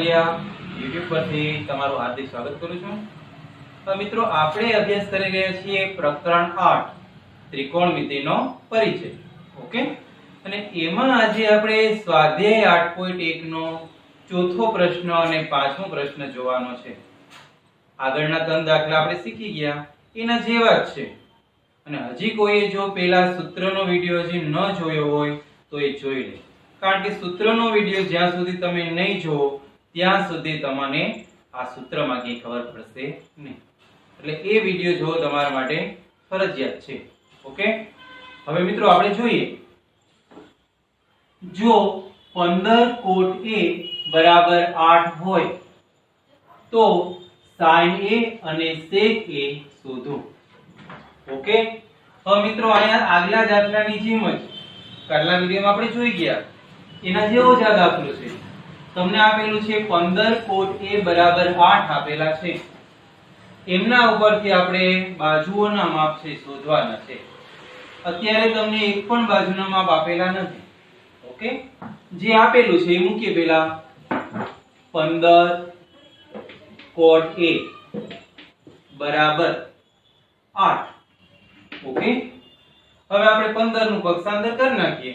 Moliya YouTube પરથી તમારું હાર્દિક સ્વાગત કરું છું। તો મિત્રો આપણે અભ્યાસ કરી રહ્યા છીએ પ્રકરણ 8 ત્રિકોણમિતિનો પરિચય। ઓકે, અને એમાં આજે આપણે સ્વાધ્યાય 8.1 નો ચોથો પ્રશ્ન અને પાંચમો પ્રશ્ન જોવાનો છે। આગળના ત્રણ દાખલા આપણે શીખી ગયા એના જેવા જ છે, અને હજી કોઈએ જો પેલા સૂત્રનો વિડિયો હજી ન જોયો હોય તો એ જોઈ લે, કારણ કે સૂત્રનો વિડિયો જ્યાં સુધી તમે નહીં જોવો ત્યાં સુધી તમને આ સૂત્રમાં કઈ ખબર પડશે નહીં, એટલે એ વિડિયો જોવો તમારા માટે ફરજિયાત છે। ઓકે, હવે મિત્રો આપણે જોઈએ, જો 15 કોટ a બરાબર 8 હોય તો sin a અને sec a શોધો। ઓકે, હવે મિત્રો અહીંયા આગલા દાખલાની જેમ જ કાલના વિડિયોમાં આપણે જોઈ ગયા એના જેવો જ આ દાખલો છે। તમને આપેલું છે 15 કોટ a બરાબર 8 આપેલા છે, એમના ઉપરથી આપણે બાજુઓના માપ છે શોધવાના છે। અત્યારે તમને એક પણ બાજુના માપ આપેલા નથી। ઓકે, જે આપેલું છે એ મૂકીએ પહેલા 15 કોટ a બરાબર 8। ઓકે, હવે આપણે 15 નું પક્ષાંતર કરી નાખીએ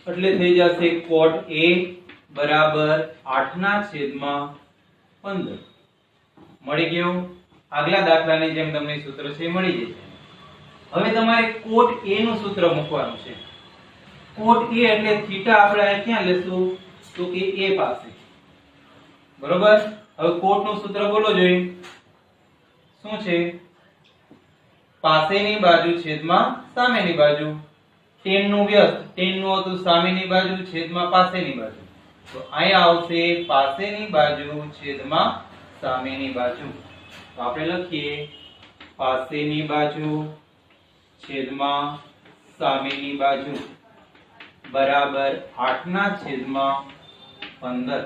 એટલે થઈ જશે કોટ a બરાબર 8 ના છેદમાં 15 મળી ગયું। આગલા દાખલાની જેમ તમને સૂત્ર છે મળી જશે। હવે તમારે કોટ a નું સૂત્ર મૂકવાનું છે। કોટ a એટલે થીટા આપણે અહીં ક્યાં લેશું તો કે a પાસે, બરોબર। હવે કોટ નું સૂત્ર બોલો જોઈએ, શું છે? પાસેની બાજુ છેદમાં સામેની બાજુ, tan નું વ્યસ્ત, tan નું હતું સામેની બાજુ છેદમાં પાસેની બાજુ, તો અહીંયા આવશે પાસેની બાજુ છેદમાં સામેની બાજુ। તો આપણે લખીએ પાસેની બાજુ છેદમાં સામેની બાજુ બરાબર 8 ના છેદમાં 15।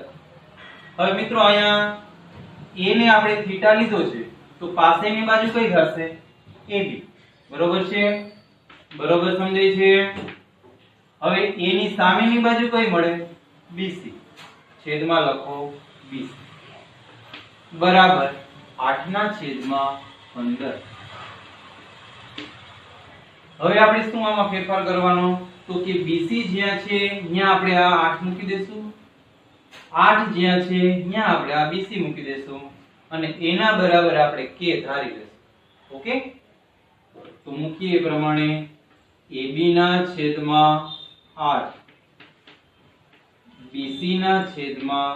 હવે મિત્રો અહીંયા a ને આપણે થીટા લીધો છે તો પાસેની બાજુ કઈ થશે? AB, બરોબર છે? બરોબર સમજાય છે? હવે a ની સામેની બાજુ કઈ મળે? BC, છેદમાં લખો BC બરાબર 8 ના છેદમાં 15। હવે આપણે શું આમાં ફેરફાર કરવાનો તો કે BC જ્યાં છે ત્યાં આપણે આ 8 મૂકી દેશું, 8 જ્યાં છે ત્યાં આપણે આ BC મૂકી દેશું, અને એના બરાબર આપણે k ધારી લેશું। ઓકે, તો મૂકીએ એ પ્રમાણે AB ના છેદમાં 8 BC ના છેદમાં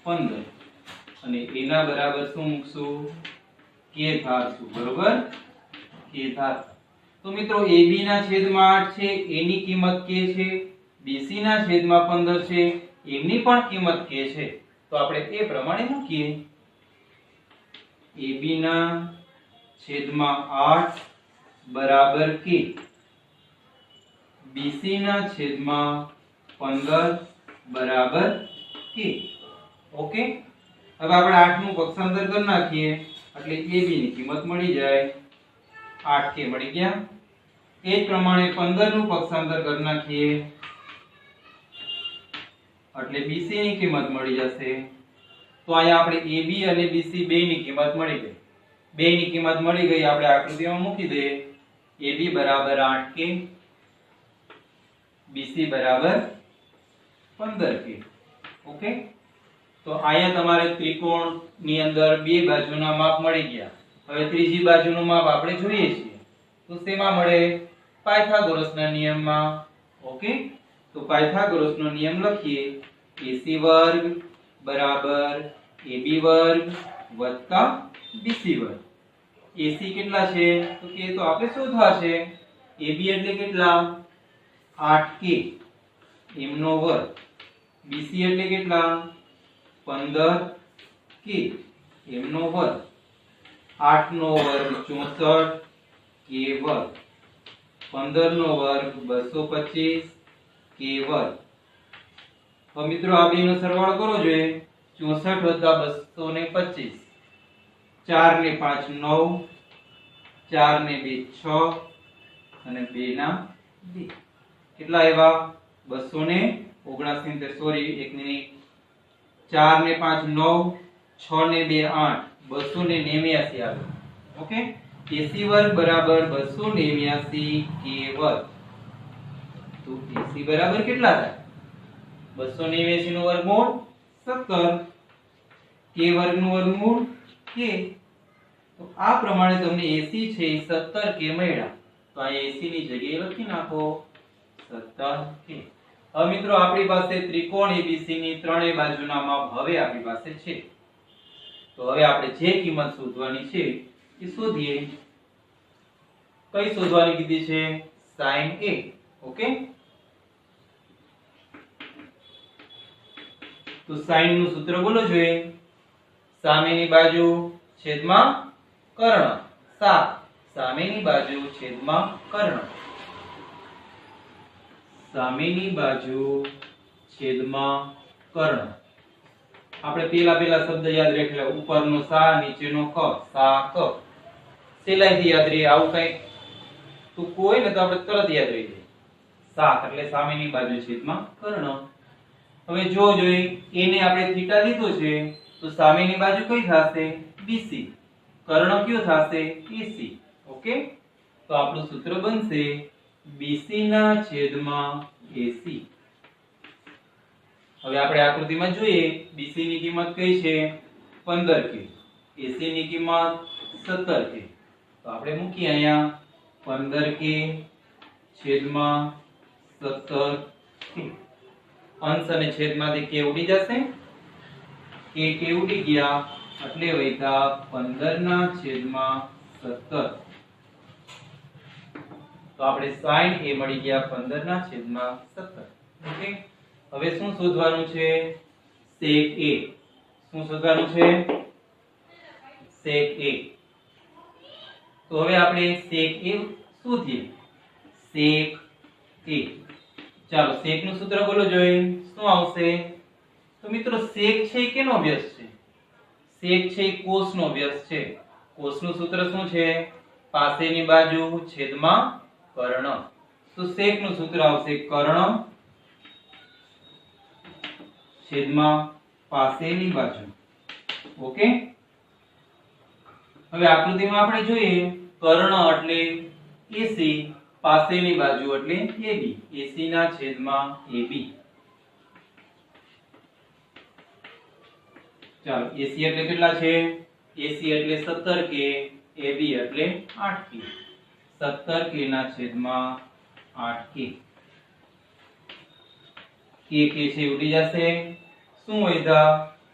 15 અને એના બરાબર શું મૂકશું? k ધારશું, બરોબર? k ધાર। તો મિત્રો AB ના છેદમાં 8 છે, a ની કિંમત k છે, BC ના છેદમાં 15 છે, એમની પણ કિંમત k છે, તો આપણે એ પ્રમાણે મૂકીએ। AB ના છેદમાં 8 બરાબર k, BC ના છેદમાં 15 બરાબર k। ઓકે, હવે આપણે 8 નું પક્ષાંતર કરી નાખીએ એટલે AB ની કિંમત મળી જાય, 8k મળી ગયા। એ જ પ્રમાણે 15 નું પક્ષાંતર કરી નાખીએ એટલે BC ની કિંમત મળી જશે। તો અહીંયા આપણે AB અને BC બેયની કિંમત મળી ગઈ, બેયની કિંમત મળી ગઈ, આપણે આકૃતિમાં મૂકી દઈએ। AB બરાબર 8k, BC બરાબર 15k। ઓકે, તો અહીંયા તમારે ત્રિકોણની અંદર બે બાજુના માપ મળી ગયા। હવે ત્રીજી બાજુનું માપ આપણે જોઈએ છીએ, તો શેમાં મળે? પાયથાગોરસના નિયમમાં। ઓકે, તો પાયથાગોરસનો નિયમ લખીએ, AC વર્ગ બરાબર AB વર્ગ વત્તા BC વર્ગ। AC કેટલા છે તો કે તો આપણે શોધવા છે। AB એટલે કેટલા? 8k એમનો વર્ગ, BC એટલે કેટલા? 15k એમનો વર્ગ, 8 નો વર્ગ 64 k વર્ગ, 15 નો વર્ગ 225 k વર્ગ। તો મિત્રો આ બેનો સરવાળો કરવો જોઈએ, 64 + 225, 4 ને 5 9, 4 ને 2 6 અને 2 ના 2 કેટલા આવ્યા? 279, સોરી એક મિનિટ, 4 ને 5 9, 6 ને 2 8, 289 આવે. ઓકે, AC વર્ગ બરાબર 289 K વર્ગ. તો AC બરાબર કેટલા થાય? 289 નું વર્ગમૂળ 17, K વર્ગ નું વર્ગમૂળ K. તો આ પ્રમાણે તમને AC છે 17 K મળ્યા. તો આ AC ની જગ્યાએ લખી નાખો 17 K. હવે મિત્રો આપણી પાસે ત્રિકોણ ABC ની ત્રણેય બાજુના માપ હવે આપણી પાસે છે. તો હવે આપણે જે કિંમત શોધવાની છે એ શોધીએ. કઈ શોધવાની કીધી છે? sin A. ઓકે, તો sin નું સૂત્ર બોલો જોઈએ. સામેની બાજુ છેદમાં કર્ણ. સામેની બાજુ છેદમાં કર્ણ. સામેની બાજુ છેદમાં કર્ણ. આપણે પેલા શબ્દ યાદ રાખી લો. ઉપરનો સા, નીચેનો ક. સા ક. સેલાઈથી યાદ રહે. આવું કઈ તો કોઈ ને તો આપણે તરત યાદ રહી જાય. સાત એટલે સામેની બાજુ છેદમાં કર્ણ. હવે જો જોઈ a ને આપણે થીટા લીધો છે તો સામેની બાજુ કઈ થશે? BC. કર્ણ કયો થશે? AC. ઓકે, તો આપણું સૂત્ર બનશે BC ના છેદમાં AC. હવે આપણે આકૃતિમાં જોઈએ. BC ની કિંમત કઈ છે? 15 K. AC ની કિંમત 17 K. તો આપણે મૂકીએ અહીંયા 15 K છેદમાં 17 K. અંશ અને છેદમાંથી K ઉડી જશે. K ઉડી ગયા એટલે વધ્યા 15 ના છેદમાં 17. તો આપણે sin A મળી ગયા 15 ના છેદમાં 17. ઓકે, હવે શું શોધવાનું છે? sec A. શું શોધવાનું છે? sec A. તો હવે આપણે sec A શોધીએ. sec A. ચાલો sec નું સૂત્ર બોલો જોઈએ. શું આવશે? તો મિત્રો sec છે કેનો અભ્યાસ છે? sec છે cos નો અભ્યાસ છે. cos નું સૂત્ર શું છે? પાસેની બાજુ છેદમાં કર્ણ. તો sec નું સૂત્ર આવશે કર્ણ છેદમાં પાસેની બાજુ. ઓકે, હવે આકૃતિમાં આપણે જોઈએ. કર્ણ એટલે AC, પાસેની બાજુ એટલે AB. AC ના છેદમાં AB. ચાલો AC એટલે કેટલા છે? AC એટલે 17 K, AB એટલે 8 K. 17 K ના છેદમાં 8 K. K છે ઉડી જશે. શું વધ્યા?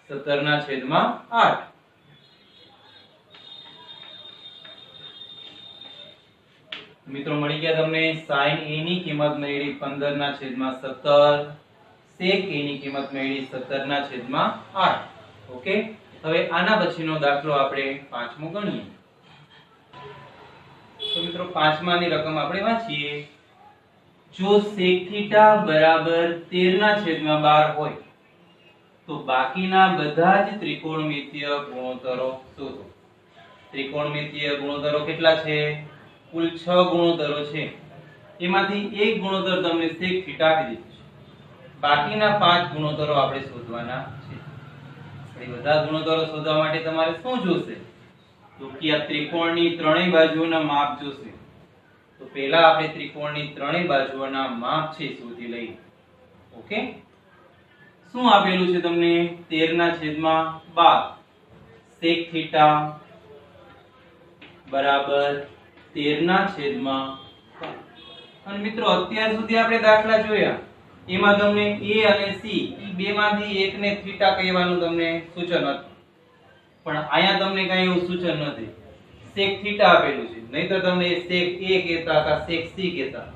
17 ના છેદમાં 8. મિત્રો મળી ગયા તમને sin A ની કિંમત મળી 15 ના છેદમાં 17. sec A ની કિંમત મળી 17 ના છેદમાં 8. ઓકે, હવે આના પછીનો દાખલો આપણે પાંચમો ગણીએ. તો મિત્રો પાંચમાની રકમ આપણે વાંચીએ. જો sec θ બરાબર 13 ના છેદમાં 12 હોય તો બાકીના બધા જ ત્રિકોણમિતીય ગુણોત્તરો શોધો. ત્રિકોણમિતીય ગુણોત્તરો કેટલા છે? કુલ 6 ગુણોત્તરો છે. એમાંથી એક ગુણોત્તર તમને sec θ આપી દીધું છે. બાકીના 5 ગુણોત્તરો આપણે શોધવાના છે. એ બધા ગુણોત્તરો શોધવા માટે તમારે શું જોશે? તો કે આ ત્રિકોણની ત્રણેય બાજુઓના માપ જોશે. તો પહેલા આપણે ત્રિકોણની ત્રણેય બાજુઓના માપ છે શોધી લઈએ. ઓકે, શું આપેલું છે તમને? 13 ના છેદમાં 12. sec θ બરાબર 13 ના છેદમાં 12. અને મિત્રો અત્યાર સુધી આપણે દાખલા જોયા એમાં તમને A અને C ઈ બેમાંથી એકને થીટા કહેવાનું તમને સૂચન હતું. પણ અહીંયા તમને કઈ એવું સૂચન નથી. sec θ આપેલું છે. નહીતર તમને sec A કહેતા હતા, sec C કહેતા.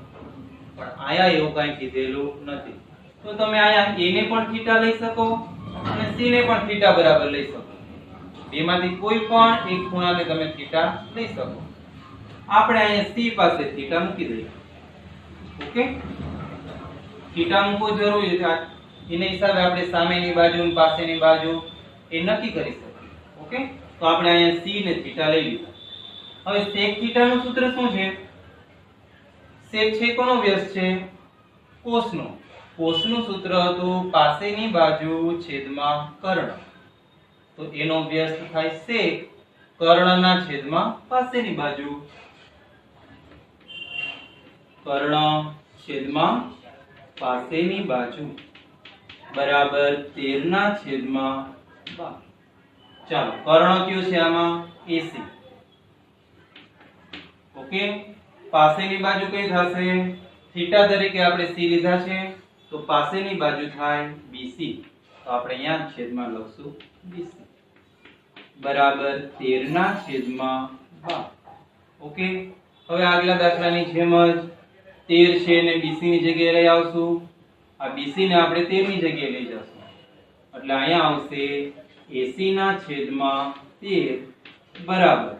પણ અહીંયા એવું કઈ કીધેલું નથી. તો તમે અહીંયા A ને પણ થીટા લઈ શકો અને C ને પણ થીટા બરાબર લઈ શકો. બેમાંથી કોઈ પણ એક ખૂણાને તમે થીટા લઈ શકો. આપણે અહીંયા C પાસે થીટા મૂકી દઈએ. ઓકે, થીટા મૂકવો જરૂરી છે. એના હિસાબે આપણે સામેની બાજુ અને પાસેની બાજુ એ નક્કી કરી શકીએ. ઓકે, તો આપણે અહીંયા C ને થીટા લઈ લીધા. હવે sec θ નું સૂત્ર શું છે? sec છે કોનો અભ્યાસ છે? cos નો. કોસનું સૂત્ર હતું પાસેની બાજુ છેદમાં કર્ણ, તો એનો વ્યસ્ત થાય sec કર્ણના છેદમાં પાસેની બાજુ, કર્ણ છેદમાં પાસેની બાજુ બરાબર 13 ના છેદમાં 12. ચાલો કર્ણ કયો છે આમાં AC. ઓકે, પાસેની બાજુ કઈ થશે? થીટા તરીકે આપણે c લીધા છે, તો પાસેની બાજુ થાય BC, તો આપણે અહીંયા છેદમાં લખશું BC બરાબર 13 ના છેદમાં 12. ઓકે, હવે આગલા દાખલાની જેમ જ 13 છે ને BC ની જગ્યાએ લઈ આવશું. આ BC ને આપણે 13 ની જગ્યાએ લઈ જશું, એટલે અહીંયા આવશે AC ના છેદમાં 13 બરાબર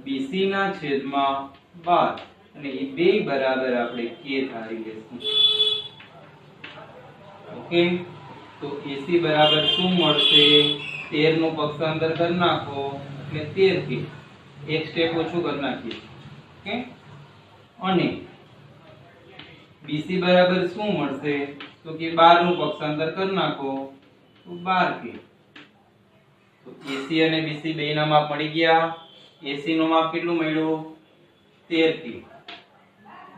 BC ના છેદમાં 12, અને એ બે બરાબર આપણે k ધારી લેશું. ઓકે, તો AC બરાબર શું મળશે? 13 નું પક્ષાંતર કરી નાખો એટલે 13k, એક સ્ટેપ ઓછું કરી નાખીએ. ઓકે, અને BC બરાબર શું મળશે? તો કે 12 નું પક્ષાંતર કરી નાખો તો 12k. તો AC અને BC બેયના માપ મળી ગયા. AC નું માપ કેટલું મળ્યું? 13k.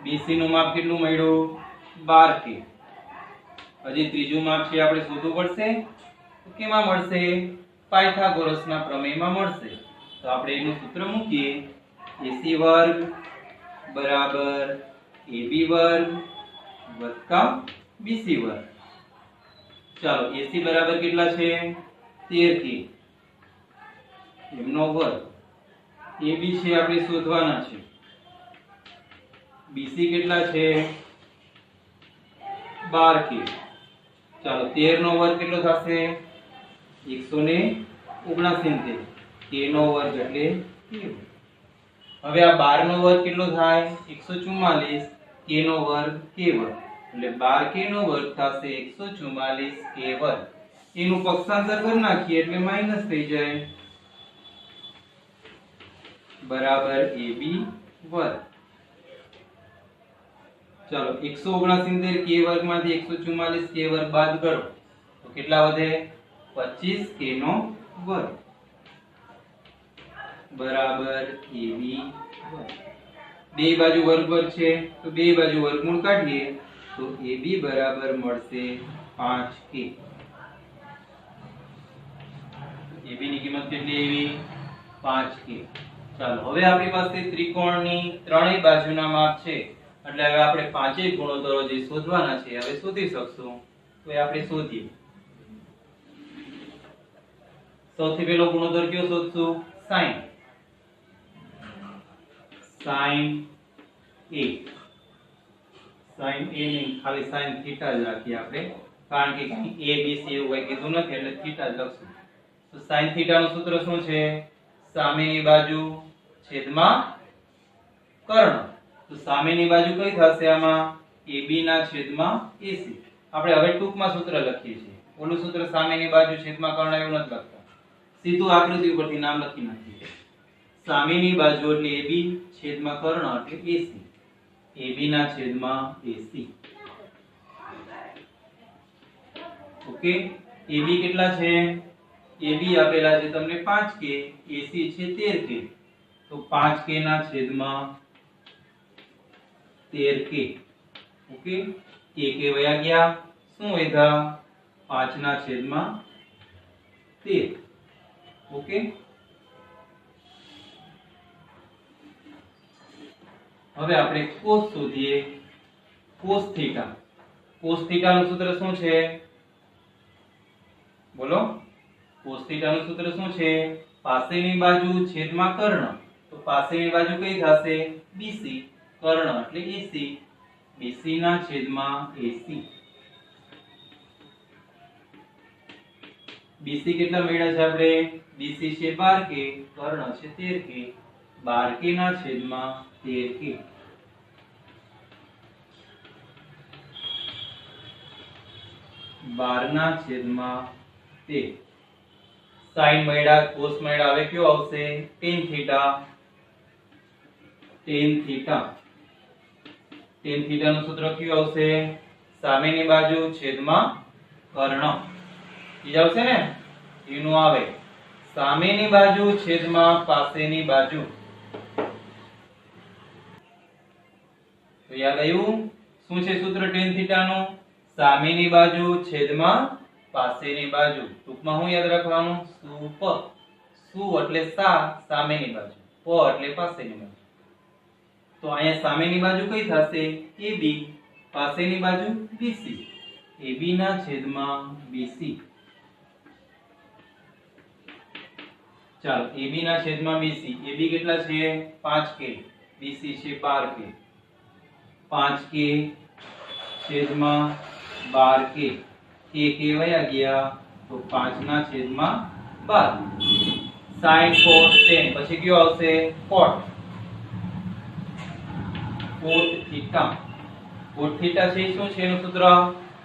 BC નું માપ કેટલું મળ્યું? 12k. હજી ત્રીજું માપ છે આપણે શોધવું પડશે. તો કેમાં મળશે? પાયથાગોરસના પ્રમેયમાં મળશે. તો આપણે એનું સૂત્ર મૂકીએ, AC વર્ગ બરાબર AB વર્ગ વત્તા BC વર્ગ. ચાલો AC બરાબર કેટલા છે? 13k એમનો વર્ગ. AB છે આપણે શોધવાના છે. BC કેટલા છે? 12k. ચાલો 13 નો વર્ગ કેટલો થશે? 169. k નો વર્ગ એટલે k. હવે આ 12 નો વર્ગ કેટલો થાય? 144. k નો વર્ગ k વર્ગ, એટલે 12k નો વર્ગ થશે 144k વર્ગ. એનું પક્ષાંતર કરી નાખીએ એટલે માઈનસ થઈ જાય બરાબર AB વર્ગ. ચાલો 169k વર્ગમાંથી 144k વર્ગ બાદ કરો તો કેટલા વધે? 25k નો વર્ગ બરાબર AB વર્ગ. બે બાજુ વર્ગ વર્ગ છે તો બે બાજુ વર્ગમૂળ કાઢીએ તો AB બરાબર મળશે 5k. AB ની કિંમત કેટલી આવી? 5k. ચાલો હવે આપણી પાસે ત્રિકોણની ત્રણેય બાજુના માપ છે, એટલે હવે આપણે પાંચેય ગુણોત્તરો જે શોધવાના છે હવે શોધી શકશું. તો એ આપણે શોધીએ. સૌથી પહેલો ગુણોત્તર કયો શોધશું? sin. sin A. sin A નહીં, ખાલી sin થીટા જ રાખીએ આપણે, કારણ કે કઈ A B C એવું કઈ કીધું નથી એટલે થીટા જ લખશું. તો sin થીટા નું સૂત્ર શું છે? સામેની બાજુ છેદમાં કર્ણ. તો સામેની બાજુ કઈ થશે આમાં? AB ના છેદમાં AC. આપણે હવે ટૂંકમાં સૂત્ર લખીએ છીએ. ઓલું સૂત્ર સામેની બાજુ છેદમાં કર્ણ એવું નથી લખતા, સીધું આકૃતિ ઉપરથી નામ લખી નાખીએ. સામેની બાજુ એટલે AB છેદમાં કર્ણ એટલે AC. AB ના છેદમાં AC. ઓકે, AB કેટલા છે? AB આપેલા છે તમને 5k, AC છે 13k. તો 5k ના છેદમાં 13k. ઓકે, k વયા ગયા, શું વધ્યા? 5 ના છેદમાં 13. ઓકે, હવે આપણે cos શોધીએ. cos theta. cos થીટા નું સૂત્ર શું છે? બોલો. cos થીટા નું સૂત્ર શું છે? પાસેની બાજુ છેદમાં કર્ણ. તો પાસેની બાજુ કઈ થશે? BC. કર્ણ એટલે AC. BC ના છેદમાં AC. BC કેટલા મળ્યા છે આપણે? BC છે 12k, કર્ણ છે 13k. 12k ના છેદમાં 13k. બારના છેદમાં 13. sin મળ્યા, cos મળ્યા, હવે કયો આવશે? tan theta. tan theta. tan theta નું સૂત્ર કયું આવશે? સામેની બાજુ છેદમાં કર્ણ ઈ આવશે ને ઈનું આવે સામેની બાજુ છેદમાં પાસેની બાજુ તો યાદ આવ્યું શું છે સૂત્ર tan થીટા નું સામેની બાજુ છેદમાં પાસેની બાજુ ટૂંકમાં હું યાદ રાખવાનું સુપ સુ એટલે સામેની બાજુ પ એટલે પાસેની બાજુ તો અહીંયા સામેની બાજુ કઈ થશે AB પાસેની બાજુ BC AB ના છેદમાં BC ચાલો AB ના છેદમાં BC AB કેટલા છે 5k BC છે 12k 5k છેદમાં 12k k વયા ગયા તો 5 ના છેદમાં 12 sin cos tan પછી કયો આવશે cot થીટા છે શું છે એનું સૂત્ર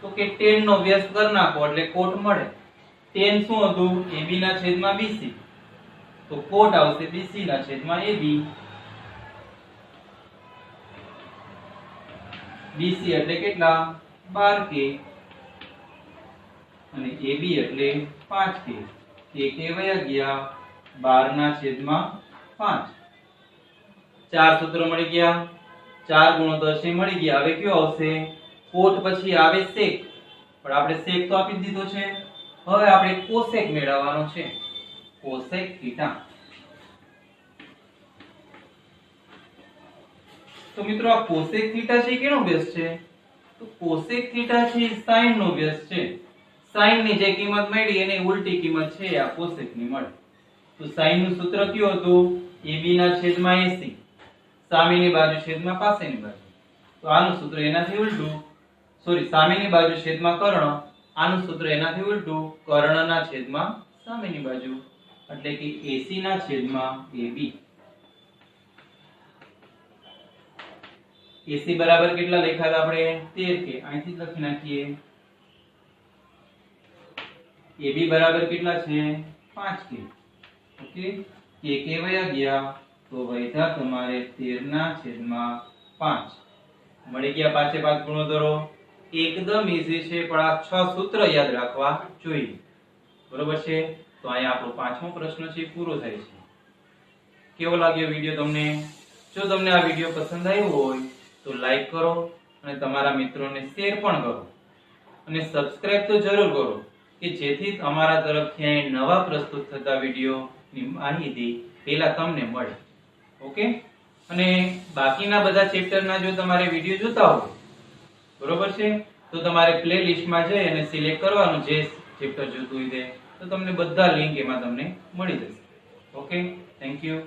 તો કે tan નો વ્યસ્ત કરી નાખો એટલે cot મળે tan શું હતું AB ના છેદમાં BC તો cot આવશે BC ના છેદમાં AB BC એટલે કેટલા 12k અને AB એટલે 5k k વયા ગયા 12 ના છેદમાં 5 ચાર સૂત્ર મળી ગયા ચાર ગુણોત્તર છે મળી ગયા હવે કયો આવશે કોટ પછી આવે sec પણ આપણે sec તો આપી દીધો છે હવે આપણે cosec મેળવવાનો છે cosec થીટા તો મિત્રો આ cosec થીટા છે કેનો વ્યસ્ત છે તો cosec થીટા છે sin નો વ્યસ્ત છે sin ની જે કિંમત મળી એને ઉલટી કિંમત છે આ cosec ની મળે તો sin નું સૂત્ર કયું હતું AB ના છેદમાં AC સામેની બાજુ છેદમાં પાસેની બાજુ તો આનું સૂત્ર એનાથી ઉલટું સામેની બાજુ છેદમાં કર્ણ આનું સૂત્ર એનાથી ઉલટું કર્ણના છેદમાં સામેની બાજુ એટલે કે AC ના છેદમાં AB AC બરાબર કેટલા લખ્યા આપણે 13k અહીંથી લખી નાખીએ AB બરાબર કેટલા છે 5k ઓકે k વયા ગયા તો વૈધા તમારે 13 ના છેદમાં 5 મળી ગયા પાંચે પાંચ ગુણોત્તરો એકદમ ઈઝી છે પણ આ 6 સૂત્ર યાદ રાખવા જોઈએ બરોબર છે તો અહીંયા આપણો પાંચમો પ્રશ્ન છે પૂરો થાય છે કેવો લાગ્યો વિડિયો તમને જો તમને આ વિડિયો પસંદ આવ્યો હોય તો લાઈક કરો અને તમારા મિત્રોને શેર પણ કરો અને સબસ્ક્રાઇબ તો જરૂર કરો કે જેથી અમારા તરફથી નવા પ્રસ્તુત થતા વિડિયોની માહિતી પહેલા તમને મળે ઓકે અને બાકીના બધા ચેપ્ટરના જો તમારે વિડિયો જોતા હોય બરોબર છે તો તમારે પ્લેલિસ્ટમાં જઈ અને સિલેક્ટ કરવાનું જે ચેપ્ટર જોતું હોય તે તો તમને બધા લિંક એમાં તમને મળી જશે ઓકે થેન્ક યુ